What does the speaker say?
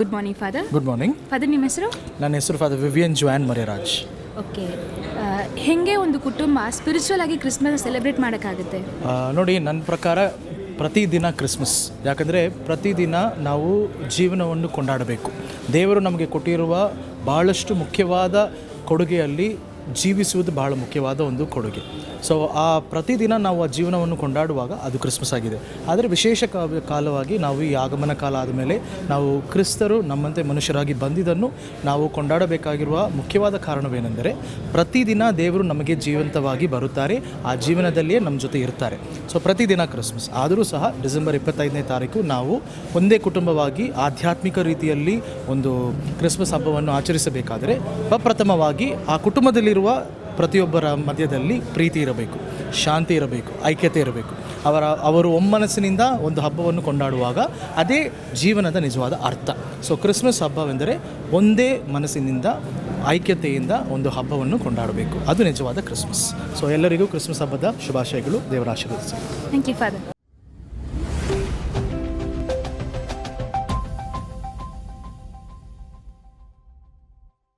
Good morning father. Good morning. Father, ನಿಮ್ಮ ಹೆಸರು? ನನ್ನ ಹೆಸರು ಫಾದರ್ ವಿವಿಯನ್ ಜೋಯಾನ್ ಮರಿರಾಜ್. ಓಕೆ, ಹೇಗೆ ಒಂದು ಕುಟುಂಬ ಸ್ಪಿರಿಚುವಲ್ ಆಗಿ ಕ್ರಿಸ್ಮಸ್ ಸೆಲೆಬ್ರೇಟ್ ಮಾಡೋಕ್ಕಾಗುತ್ತೆ? ನೋಡಿ, ನನ್ನ ಪ್ರಕಾರ ಪ್ರತಿದಿನ ಕ್ರಿಸ್ಮಸ್, ಯಾಕಂದರೆ ಪ್ರತಿದಿನ ನಾವು ಜೀವನವನ್ನು ಕೊಂಡಾಡಬೇಕು. ದೇವರು ನಮಗೆ ಕೊಟ್ಟಿರುವ ಭಾಳಷ್ಟು ಮುಖ್ಯವಾದ ಕೊಡುಗೆಯಲ್ಲಿ ಜೀವಿಸುವುದು ಬಹಳ ಮುಖ್ಯವಾದ ಒಂದು ಕೊಡುಗೆ. ಸೊ ಆ ಪ್ರತಿದಿನ ನಾವು ಆ ಜೀವನವನ್ನು ಕೊಂಡಾಡುವಾಗ ಅದು ಕ್ರಿಸ್ಮಸ್ ಆಗಿದೆ. ಆದರೆ ವಿಶೇಷ ಕಾಲವಾಗಿ ನಾವು ಈ ಆಗಮನ ಕಾಲ ಆದಮೇಲೆ ನಾವು ಕ್ರಿಸ್ತರು ನಮ್ಮಂತೆ ಮನುಷ್ಯರಾಗಿ ಬಂದಿದ್ದನ್ನು ನಾವು ಕೊಂಡಾಡಬೇಕಾಗಿರುವ ಮುಖ್ಯವಾದ ಕಾರಣವೇನೆಂದರೆ, ಪ್ರತಿದಿನ ದೇವರು ನಮಗೆ ಜೀವಂತವಾಗಿ ಬರುತ್ತಾರೆ, ಆ ಜೀವನದಲ್ಲಿಯೇ ನಮ್ಮ ಜೊತೆ ಇರ್ತಾರೆ. ಸೊ ಪ್ರತಿದಿನ ಕ್ರಿಸ್ಮಸ್. ಆದರೂ ಸಹ ಡಿಸೆಂಬರ್ 25ನೇ ತಾರೀಕು ನಾವು ಒಂದೇ ಕುಟುಂಬವಾಗಿ ಆಧ್ಯಾತ್ಮಿಕ ರೀತಿಯಲ್ಲಿ ಒಂದು ಕ್ರಿಸ್ಮಸ್ ಹಬ್ಬವನ್ನು ಆಚರಿಸಬೇಕಾದರೆ ಪ್ರಪ್ರಥಮವಾಗಿ ಆ ಕುಟುಂಬದಲ್ಲಿರುವ ಪ್ರತಿಯೊಬ್ಬರ ಮಧ್ಯದಲ್ಲಿ ಪ್ರೀತಿ ಇರಬೇಕು, ಶಾಂತಿ ಇರಬೇಕು, ಐಕ್ಯತೆ ಇರಬೇಕು. ಅವರು ಒಮ್ಮನಸ್ಸಿನಿಂದ ಒಂದು ಹಬ್ಬವನ್ನು ಕೊಂಡಾಡುವಾಗ ಅದೇ ಜೀವನದ ನಿಜವಾದ ಅರ್ಥ. ಸೊ ಕ್ರಿಸ್ಮಸ್ ಹಬ್ಬವೆಂದರೆ ಒಂದೇ ಮನಸ್ಸಿನಿಂದ ಐಕ್ಯತೆಯಿಂದ ಒಂದು ಹಬ್ಬವನ್ನು ಕೊಂಡಾಡಬೇಕು, ಅದು ನಿಜವಾದ ಕ್ರಿಸ್ಮಸ್. ಸೊ ಎಲ್ಲರಿಗೂ ಕ್ರಿಸ್ಮಸ್ ಹಬ್ಬದ ಶುಭಾಶಯಗಳು. ದೇವರ ಆಶೀರ್ವದಿಸಿ. Thank you father.